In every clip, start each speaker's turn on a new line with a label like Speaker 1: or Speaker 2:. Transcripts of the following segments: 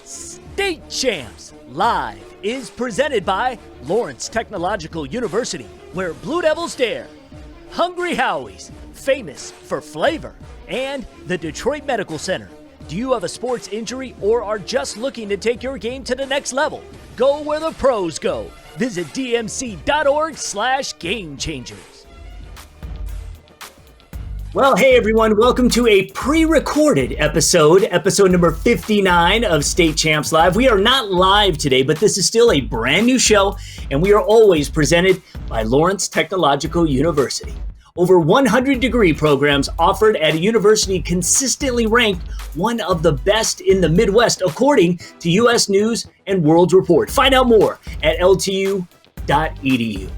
Speaker 1: State Champs Live is presented by Lawrence Technological University, where Blue Devils dare, Hungry Howie's, famous for flavor, and the Detroit Medical Center. Do you have a sports injury or are just looking to take your game to the next level? Go where the pros go. Visit dmc.org/gamechangers. Well, hey everyone, welcome to a pre-recorded episode number 59 of State Champs Live. We are not live today, but this is still a brand new show, and we are always presented by Lawrence Technological University. Over 100 degree programs offered at a university consistently ranked one of the best in the Midwest, according to U.S. News and World Report. Find out more at ltu.edu.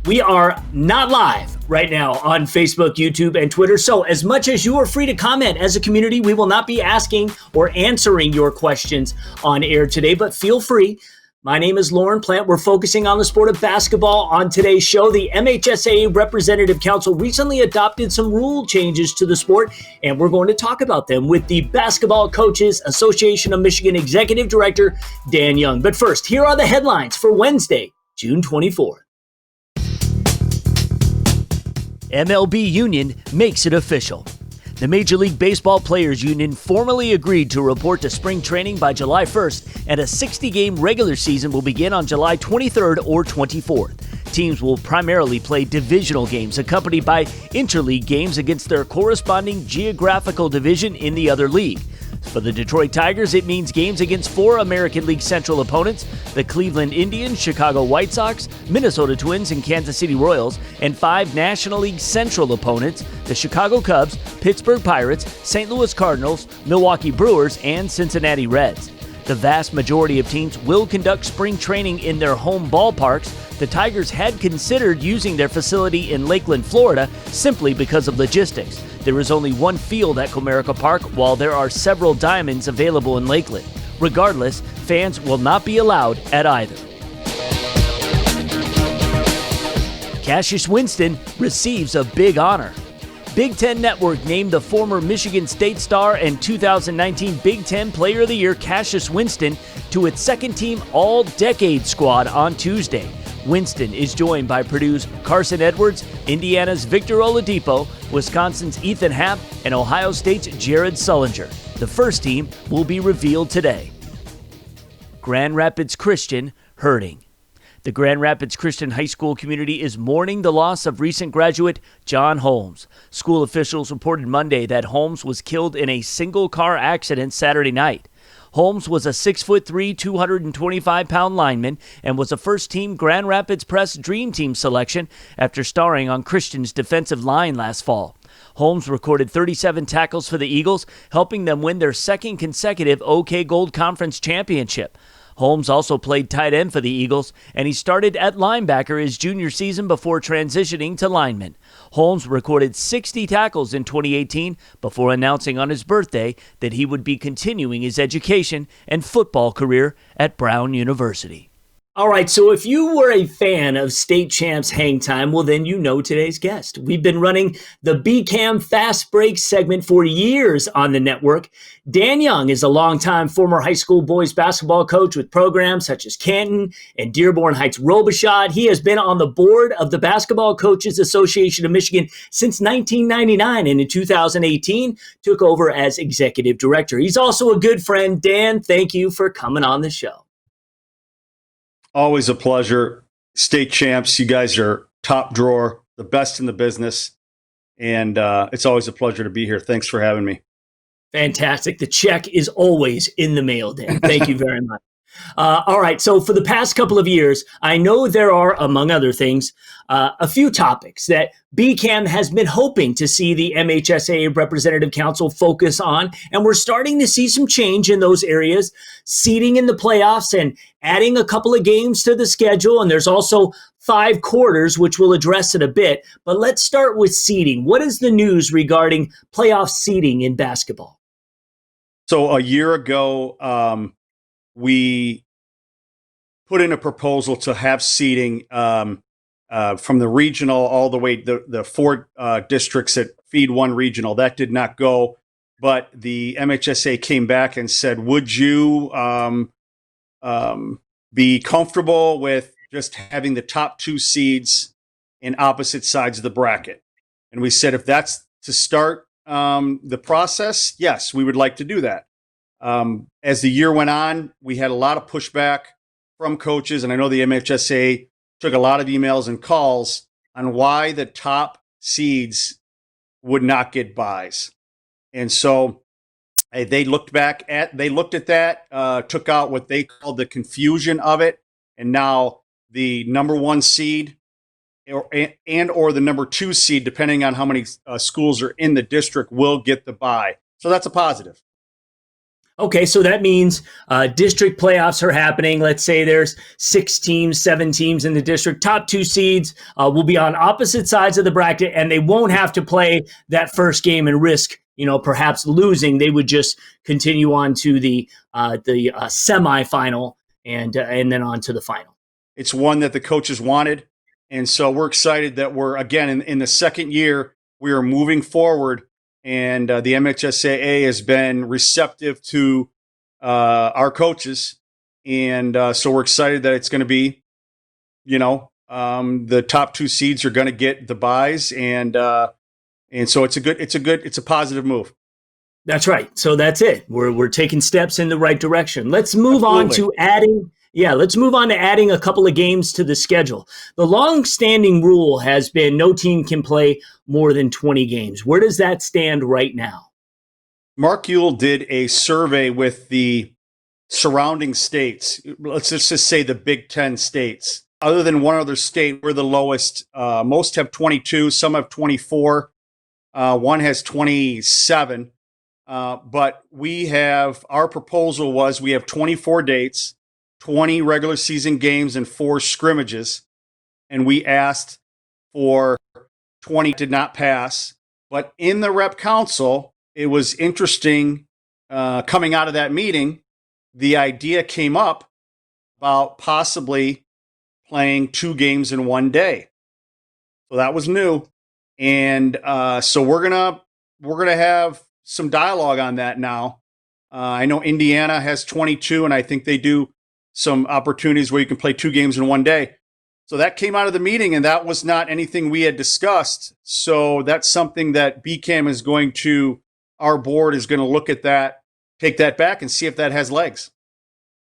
Speaker 1: We are not live right now on Facebook, YouTube, and Twitter. So as much as you are free to comment as a community, we will not be asking or answering your questions on air today, but feel free. My name is Lauren Plant. We're focusing on the sport of basketball on today's show. The MHSAA Representative Council recently adopted some rule changes to the sport, and we're going to talk about them with the Basketball Coaches Association of Michigan Executive Director Dan Young. But first, here are the headlines for Wednesday, June 24th. MLB Union makes it official. The Major League Baseball Players Union formally agreed to report to spring training by July 1st, and a 60-game regular season will begin on July 23rd or 24th. Teams will primarily play divisional games accompanied by interleague games against their corresponding geographical division in the other league. For the Detroit Tigers, it means games against 4 American League Central opponents, the Cleveland Indians, Chicago White Sox, Minnesota Twins, and Kansas City Royals, and 5 National League Central opponents, the Chicago Cubs, Pittsburgh Pirates, St. Louis Cardinals, Milwaukee Brewers, and Cincinnati Reds. The vast majority of teams will conduct spring training in their home ballparks. The Tigers had considered using their facility in Lakeland, Florida, simply because of logistics. There is only one field at Comerica Park, while there are several diamonds available in Lakeland. Regardless, fans will not be allowed at either. Cassius Winston receives a big honor. Big Ten Network named the former Michigan State star and 2019 Big Ten Player of the Year Cassius Winston to its second-team All-Decade squad on Tuesday. Winston is joined by Purdue's Carson Edwards, Indiana's Victor Oladipo, Wisconsin's Ethan Happ, and Ohio State's Jared Sullinger. The first team will be revealed today. Grand Rapids Christian hurting. The Grand Rapids Christian High School community is mourning the loss of recent graduate John Holmes. School officials reported Monday that Holmes was killed in a single-car accident Saturday night. Holmes was a 6'3", 225-pound lineman and was a first-team Grand Rapids Press Dream Team selection after starring on Christian's defensive line last fall. Holmes recorded 37 tackles for the Eagles, helping them win their second consecutive OK Gold Conference championship. Holmes also played tight end for the Eagles, and he started at linebacker his junior season before transitioning to lineman. Holmes recorded 60 tackles in 2018 before announcing on his birthday that he would be continuing his education and football career at Brown University. All right, so if you were a fan of State Champs Hang Time, well, then you know today's guest. We've been running the BCAM Fast Break segment for years on the network. Dan Young is a longtime former high school boys basketball coach with programs such as Canton and Dearborn Heights Robichaud. He has been on the board of the Basketball Coaches Association of Michigan since 1999, and in 2018 took over as executive director. He's also a good friend. Dan, thank you for coming on the show.
Speaker 2: Always a pleasure. State Champs, you guys are top drawer, the best in the business, and it's always a pleasure to be here. Thanks for having me.
Speaker 1: Fantastic. The check is always in the mail, Dan. Thank you very much. All right. So for the past couple of years, I know there are, among other things, a few topics that BCAM has been hoping to see the MHSAA Representative Council focus on, and we're starting to see some change in those areas, seeding in the playoffs and adding a couple of games to the schedule, and there's also 5 quarters, which we'll address in a bit. But let's start with seeding. What is the news regarding playoff seeding in basketball?
Speaker 2: So a year ago, we put in a proposal to have seeding from the regional all the way the 4 districts that feed one regional. That did not go. but the MHSA came back and said, would you be comfortable with just having the top 2 seeds in opposite sides of the bracket? And we said, if that's to start the process, yes, we would like to do that. As the year went on, we had a lot of pushback from coaches, and I know the MHSA took a lot of emails and calls on why the top seeds would not get buys. And so they looked at that, took out what they called the confusion of it, and now the number 1 seed or the number 2 seed, depending on how many schools are in the district, will get the bye. So that's a positive.
Speaker 1: Okay, so that means district playoffs are happening. Let's say there's 6 teams, 7 teams in the district. Top 2 seeds will be on opposite sides of the bracket, and they won't have to play that first game and risk, perhaps losing. They would just continue on to the semifinal and then on to the final.
Speaker 2: It's one that the coaches wanted, and so we're excited that we're again in the second year. We are moving forward. And the MHSAA has been receptive to our coaches. And so we're excited that it's going to be, the top 2 seeds are going to get the buys. And so it's a positive move.
Speaker 1: That's right. So that's it. We're taking steps in the right direction. Let's move on to adding a couple of games to the schedule. The long-standing rule has been no team can play more than 20 games. Where does that stand right now?
Speaker 2: Mark Ewell did a survey with the surrounding states. Let's just say the Big Ten states. Other than one other state, we're the lowest. Most have 22, some have 24. One has 27. But our proposal was we have 24 dates, 20 regular season games, and 4 scrimmages. And we asked for 20, did not pass. But in the Rep Council, it was interesting coming out of that meeting, the idea came up about possibly playing 2 games in one day. So that was new. And so we're gonna have some dialogue on that now. I know Indiana has 22, and I think they do some opportunities where you can play 2 games in one day. So that came out of the meeting, and that was not anything we had discussed. So that's something that BCAM our board is going to look at that, take that back, and see if that has legs.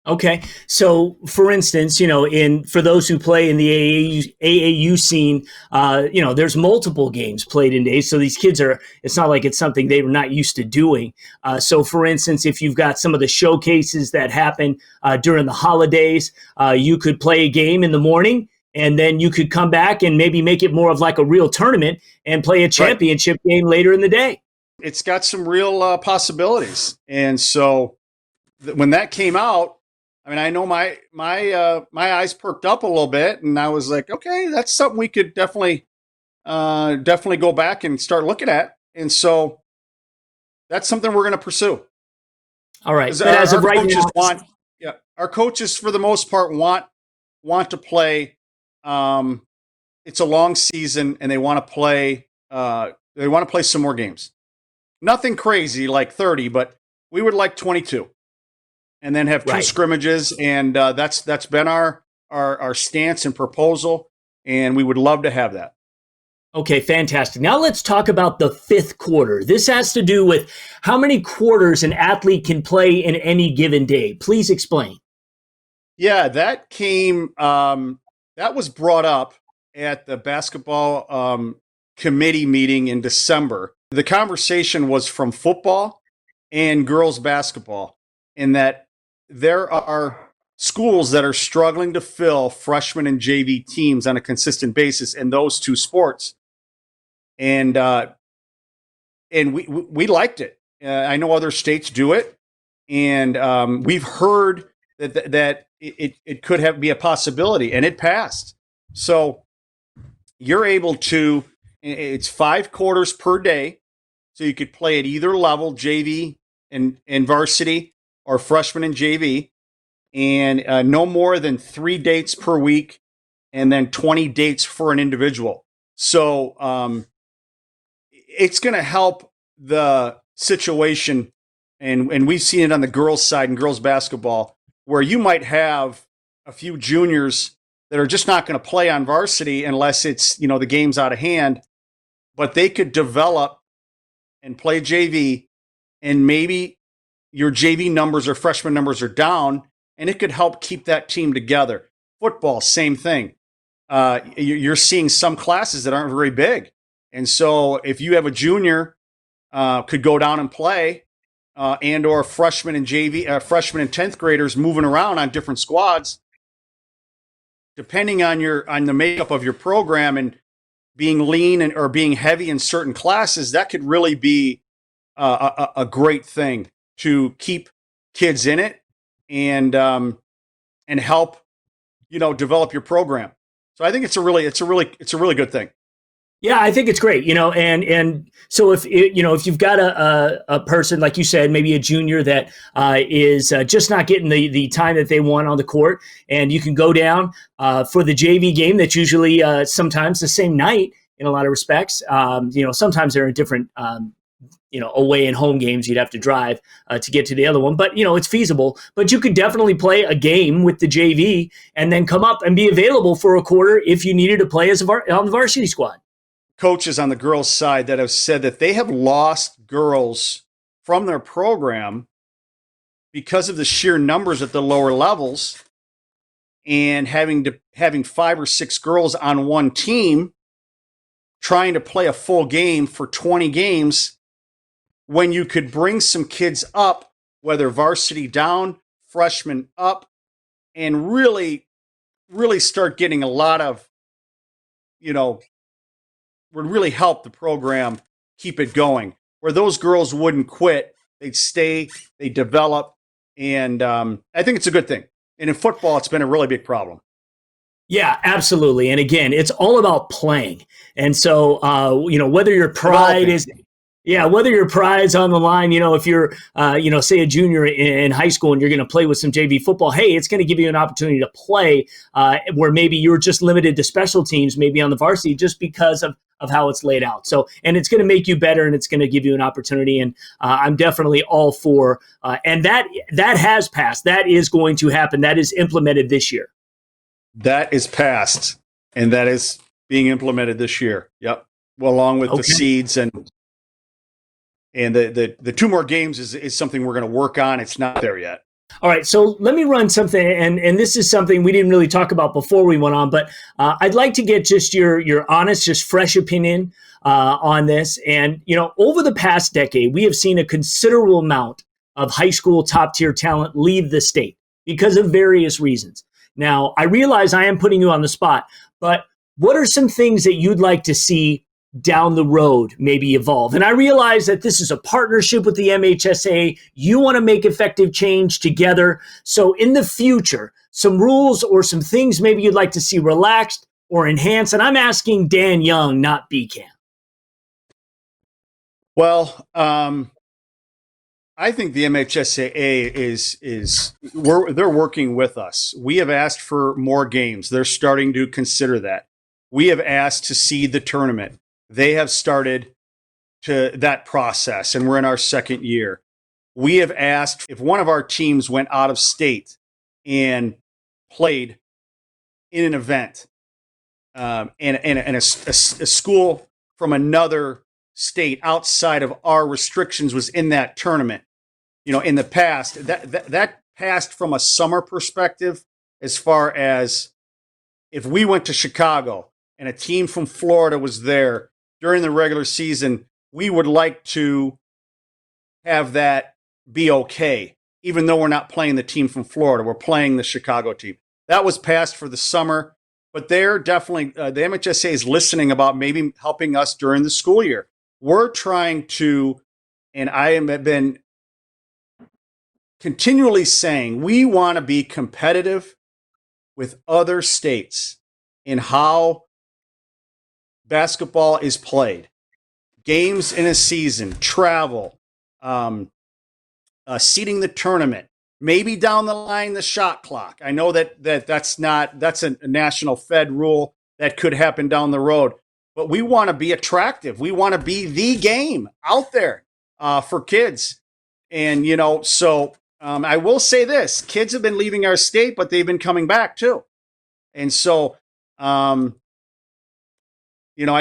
Speaker 1: Okay. So, for instance, for those who play in the AAU scene, there's multiple games played in days. So these kids it's not like it's something they were not used to doing. So, for instance, if you've got some of the showcases that happen during the holidays, you could play a game in the morning, and then you could come back and maybe make it more of like a real tournament and play a championship game later in the day.
Speaker 2: It's got some real possibilities. And so when that came out, I mean, I know my eyes perked up a little bit, and I was like, okay, that's something we could definitely go back and start looking at. And so that's something we're going to pursue.
Speaker 1: All right. But as of right now,
Speaker 2: our coaches for the most part want to play. It's a long season, and they want to play. They want to play some more games. Nothing crazy like 30, but we would like 22. And then have 2 scrimmages, and that's been our stance and proposal, and we would love to have that.
Speaker 1: Okay, fantastic. Now let's talk about the 5th quarter. This has to do with how many quarters an athlete can play in any given day. Please explain.
Speaker 2: Yeah, that was brought up at the basketball committee meeting in December. The conversation was from football and girls basketball, in that there are schools that are struggling to fill freshman and JV teams on a consistent basis in those 2 sports. And we liked it. I know other states do it, and we've heard that it could be a possibility, and it passed. So you're able to. It's 5 quarters per day, so you could play at either level, JV and varsity, or freshman and JV, and no more than 3 dates per week, and then 20 dates for an individual. So it's going to help the situation, and we've seen it on the girls' side in girls basketball, where you might have a few juniors that are just not going to play on varsity unless it's, the game's out of hand, but they could develop and play JV, and maybe your JV numbers or freshman numbers are down, and it could help keep that team together. Football, same thing. You're seeing some classes that aren't very big. And so if you have a junior could go down and play, and or freshmen and JV, freshmen and 10th graders moving around on different squads, depending on the makeup of your program and being lean or being heavy in certain classes, that could really be a great thing to keep kids in it and help develop your program. So I think it's a really good thing.
Speaker 1: Yeah, I think it's great, and so if you've got a person, like you said, maybe a junior that is just not getting the time that they want on the court, and you can go down for the JV game that's usually sometimes the same night in a lot of respects. Sometimes they're in different away and home games. You'd have to drive to get to the other one, but it's feasible. But you could definitely play a game with the JV and then come up and be available for a quarter if you needed to play on the varsity squad.
Speaker 2: Coaches on the girls' side that have said that they have lost girls from their program because of the sheer numbers at the lower levels, and having 5 or 6 girls on one team trying to play a full game for 20 games when you could bring some kids up, whether varsity down, freshmen up, and really, really start getting a lot of, would really help the program keep it going, where those girls wouldn't quit. They'd stay, they develop, and I think it's a good thing. And in football, it's been a really big problem.
Speaker 1: Yeah, absolutely. And again, it's all about playing. And so, whether your pride is... Yeah, whether your pride's on the line, if you're, say a junior in high school and you're going to play with some JV football, hey, it's going to give you an opportunity to play where maybe you're just limited to special teams, maybe on the varsity, just because of how it's laid out. So, and it's going to make you better, and it's going to give you an opportunity. And I'm definitely all for, and that has passed. That is going to happen. That is implemented this year. That
Speaker 2: is passed, and that is being implemented this year. Yep. Well, along with the seeds and the 2 more games is something we're going to work on. It's not there yet.
Speaker 1: All right, so let me run something, and this is something we didn't really talk about before we went on, but I'd like to get just your honest, just fresh opinion on this. And, over the past decade, we have seen a considerable amount of high school top-tier talent leave the state because of various reasons. Now, I realize I am putting you on the spot, but what are some things that you'd like to see down the road maybe evolve? And I realize that this is a partnership with the MHSA. You want to make effective change together. So in the future, some rules or some things maybe you'd like to see relaxed or enhanced. And I'm asking Dan Young, not BCAM.
Speaker 2: Well, I think the MHSAA they're working with us. We have asked for more games. They're starting to consider that. We have asked to see the tournament. They have started to that process, and we're in our second year. We have asked if one of our teams went out of state and played in an event, and a school from another state outside of our restrictions was in that tournament. In the past, that passed from a summer perspective, as far as if we went to Chicago and a team from Florida was there during the regular season, we would like to have that be okay, even though we're not playing the team from Florida. We're playing the Chicago team. That was passed for the summer, but they're definitely, the MHSA is listening about maybe helping us during the school year. We're trying to, and I have been continually saying, we want to be competitive with other states in how basketball is played. Games in a season, travel, seeding the tournament, maybe down the line the shot clock. I know that's a national Fed rule that could happen down the road, but we want to be attractive. We want to be the game out there. for kids. And, so I will say this, kids have been leaving our state, but they've been coming back too. And so, I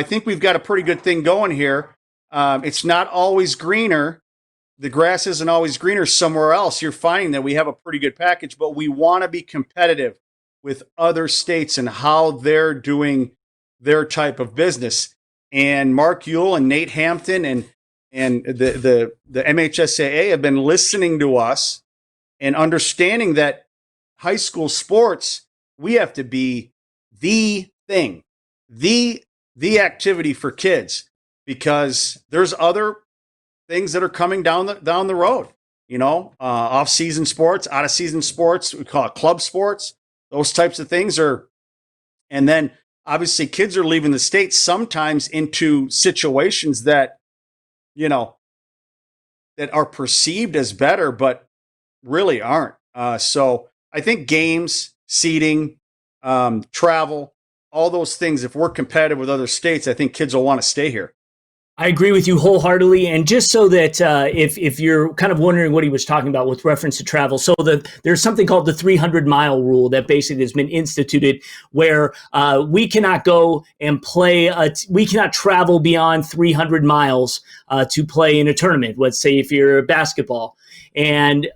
Speaker 2: think we've got a pretty good thing going here. It's not always greener. The grass isn't always greener somewhere else. You're finding that we have a pretty good package, but we want to be competitive with other states and how they're doing their type of business. And Mark Yule and Nate Hampton and the MHSAA have been listening to us and understanding that high school sports, we have to be the thing, the activity for kids, because there's other things that are coming down the road, off-season sports, out-of-season sports, we call it club sports, those types of things are. And then obviously kids are leaving the state sometimes into situations that, that are perceived as better, but really aren't. So I think games, seating, travel, all those things, if we're competitive with other states, I think kids will want to stay here.
Speaker 1: I agree with you wholeheartedly. And just so that if you're kind of wondering what he was talking about with reference to travel, so there's something called the 300-mile rule that basically has been instituted where we cannot go and play, we cannot travel beyond 300 miles to play in a tournament. Let's say if you're basketball. And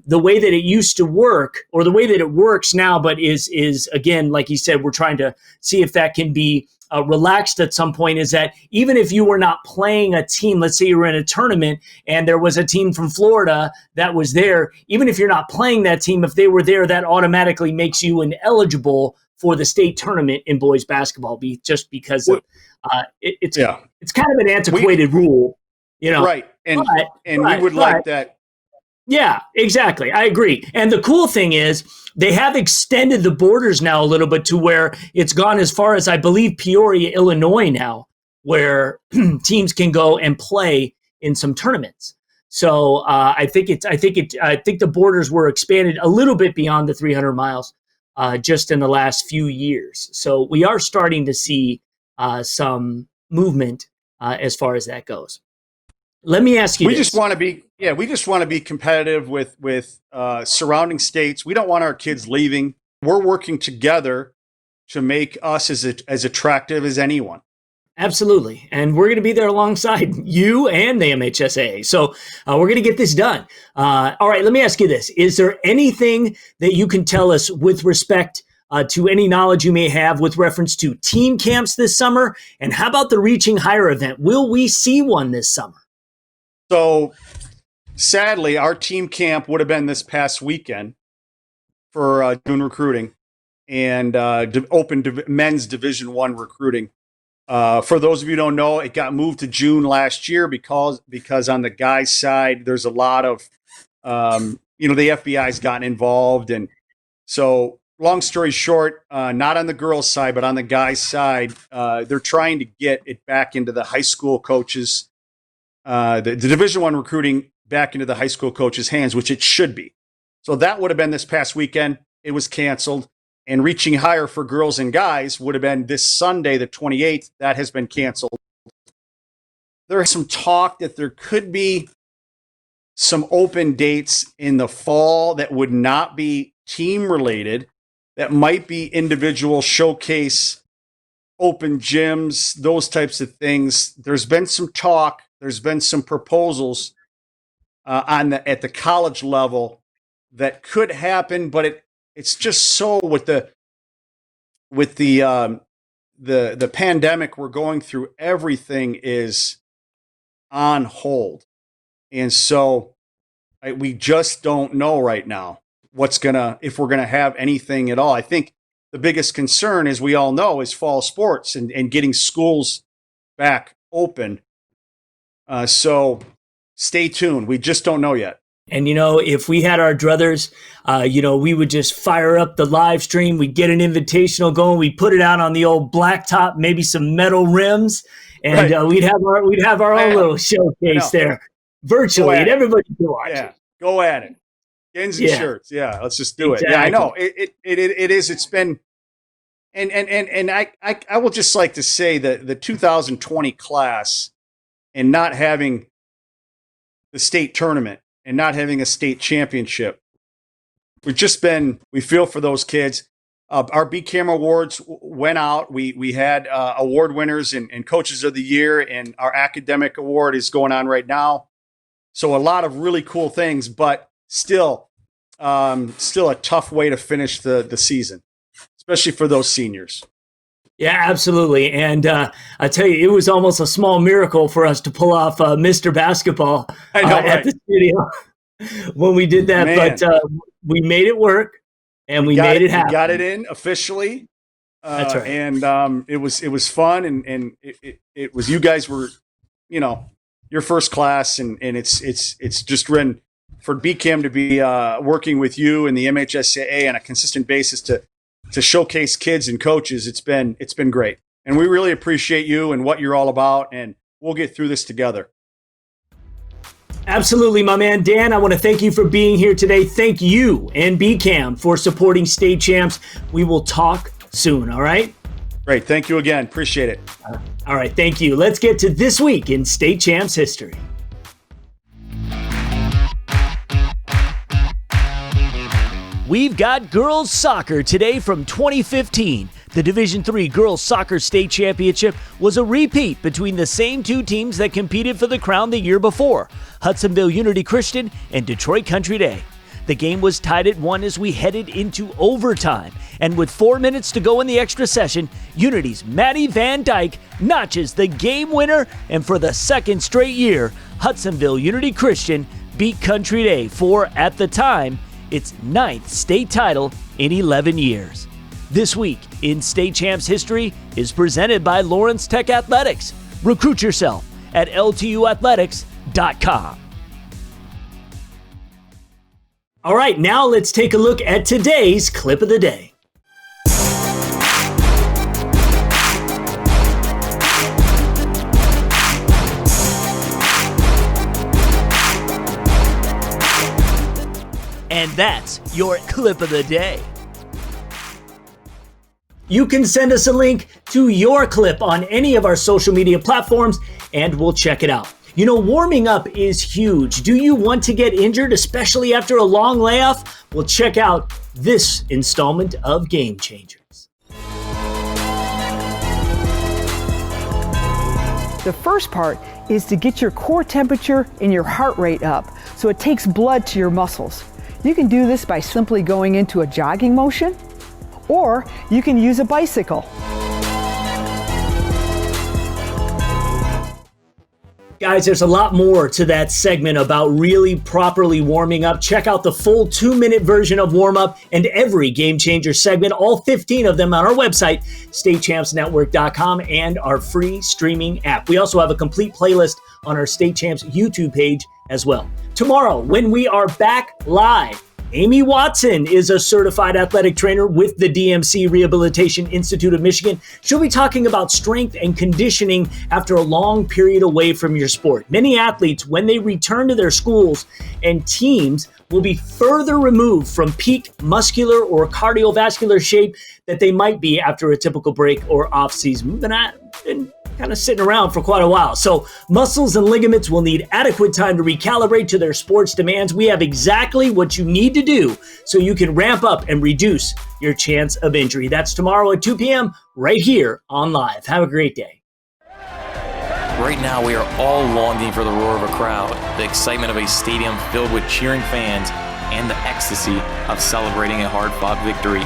Speaker 1: the way that it used to work, or the way that it works now, but is again, like you said, we're trying to see if that can be relaxed at some point, is that even if you were not playing a team, let's say you were in a tournament and there was a team from Florida that was there, even if you're not playing that team, if they were there, that automatically makes you ineligible for the state tournament in boys basketball, just because of, it's kind of an antiquated rule,
Speaker 2: Right. And we would like that.
Speaker 1: Yeah, exactly. I agree. And the cool thing is they have extended the borders now a little bit to where it's gone as far as, I believe, Peoria, Illinois now, where teams can go and play in some tournaments. So I think the borders were expanded a little bit beyond the 300 miles just in the last few years. So we are starting to see some movement as far as that goes. Let me ask you.
Speaker 2: We just want to be competitive with surrounding states. We don't want our kids leaving. We're working together to make us as attractive as anyone.
Speaker 1: Absolutely. And we're going to be there alongside you and the MHSAA. So we're going to get this done. All right, let me ask you this. Is there anything that you can tell us with respect to any knowledge you may have with reference to team camps this summer? And how about the Reaching Higher event? Will we see one this summer?
Speaker 2: So sadly, our team camp would have been this past weekend for June recruiting and open men's Division I recruiting. For those of you who don't know, it got moved to June last year because on the guys' side, there's a lot of, the FBI's gotten involved. And so long story short, not on the girls' side, but on the guys' side, they're trying to get it back into the high school coaches, the Division I recruiting back into the high school coaches' hands, which it should be. So that would have been this past weekend. It was canceled. And Reaching Higher for girls and guys would have been this Sunday, the 28th. That has been canceled. There is some talk that there could be some open dates in the fall that would not be team related, that might be individual showcase, open gyms, those types of things. There's been some talk. There's been some proposals at the college level that could happen, but it's just so with the pandemic we're going through, everything is on hold, and so we just don't know right now if we're gonna have anything at all. I think the biggest concern, as we all know, is fall sports and getting schools back open. So stay tuned. We just don't know yet.
Speaker 1: And, if we had our druthers, we would just fire up the live stream. We'd get an invitational going. We'd put it out on the old blacktop, maybe some metal rims, and right. We'd have our own little showcase there virtually, and everybody can watch it.
Speaker 2: Go at it. Skins and shirts. Yeah, let's just do it. Yeah, I know. It is. It's been, and I will just like to say that the 2020 class and not having the state tournament and not having a state championship. We feel for those kids. Our BCAM awards went out. We had award winners and coaches of the year, and our academic award is going on right now. So a lot of really cool things, but still a tough way to finish the season, especially for those seniors.
Speaker 1: Yeah, absolutely. And I tell you, it was almost a small miracle for us to pull off Mr. Basketball at the studio when we did that. Man. But we made it work. And we made it happen.
Speaker 2: We got it in officially.
Speaker 1: That's right.
Speaker 2: And it was fun, and it was, you guys were, your first class, and it's just been for BCAM to be working with you and the MHSAA on a consistent basis to showcase kids and coaches. It's been great, and we really appreciate you and what you're all about, and we'll get through this together.
Speaker 1: Absolutely, my man. Dan, I want to thank you for being here today. Thank you and BCAM for supporting State Champs. We will talk soon, all right?
Speaker 2: Great. Thank you again. Appreciate it.
Speaker 1: All right. Thank you. Let's get to this week in State Champs history. We've got girls soccer today from 2015. The Division III Girls Soccer State Championship was a repeat between the same two teams that competed for the crown the year before, Hudsonville Unity Christian and Detroit Country Day. The game was tied at 1 as we headed into overtime, and with 4 minutes to go in the extra session, Unity's Maddie Van Dyke notches the game winner, and for the second straight year, Hudsonville Unity Christian beat Country Day for, at the time, its 9th state title in 11 years. This week in State Champs history is presented by Lawrence Tech Athletics. Recruit yourself at ltuathletics.com. All right, now let's take a look at today's clip of the day. And that's your clip of the day. You can send us a link to your clip on any of our social media platforms, and we'll check it out. Warming up is huge. Do you want to get injured, especially after a long layoff? Well, check out this installment of Game Changers.
Speaker 3: The first part is to get your core temperature and your heart rate up, so it takes blood to your muscles. You can do this by simply going into a jogging motion, or you can use a bicycle.
Speaker 1: Guys, there's a lot more to that segment about really properly warming up. Check out the full 2-minute version of Warm Up and every Game Changer segment, all 15 of them on our website, statechampsnetwork.com, and our free streaming app. We also have a complete playlist on our State Champs YouTube page as well. Tomorrow, when we are back live, Amy Watson is a certified athletic trainer with the DMC Rehabilitation Institute of Michigan. She'll be talking about strength and conditioning after a long period away from your sport. Many athletes, when they return to their schools and teams, will be further removed from peak muscular or cardiovascular shape that they might be after a typical break or off-season. Been kind of sitting around for quite a while. So muscles and ligaments will need adequate time to recalibrate to their sport's demands. We have exactly what you need to do so you can ramp up and reduce your chance of injury. That's tomorrow at 2 p.m. right here on Live. Have a great day.
Speaker 4: Right now, we are all longing for the roar of a crowd, the excitement of a stadium filled with cheering fans, and the ecstasy of celebrating a hard-fought victory.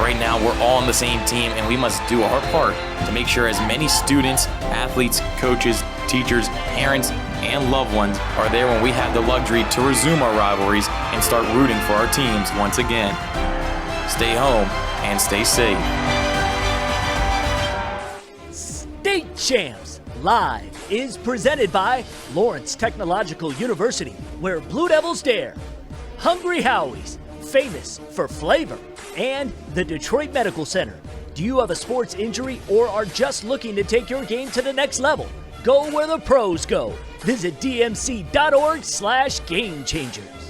Speaker 4: Right now, we're all on the same team, and we must do our part to make sure as many students, athletes, coaches, teachers, parents, and loved ones are there when we have the luxury to resume our rivalries and start rooting for our teams once again. Stay home and stay safe.
Speaker 1: State Champs Live is presented by Lawrence Technological University, where Blue Devils dare, Hungry Howie's, famous for flavor, and the Detroit Medical Center. Do you have a sports injury or are just looking to take your game to the next level? Go where the pros go. Visit dmc.org/gamechangers.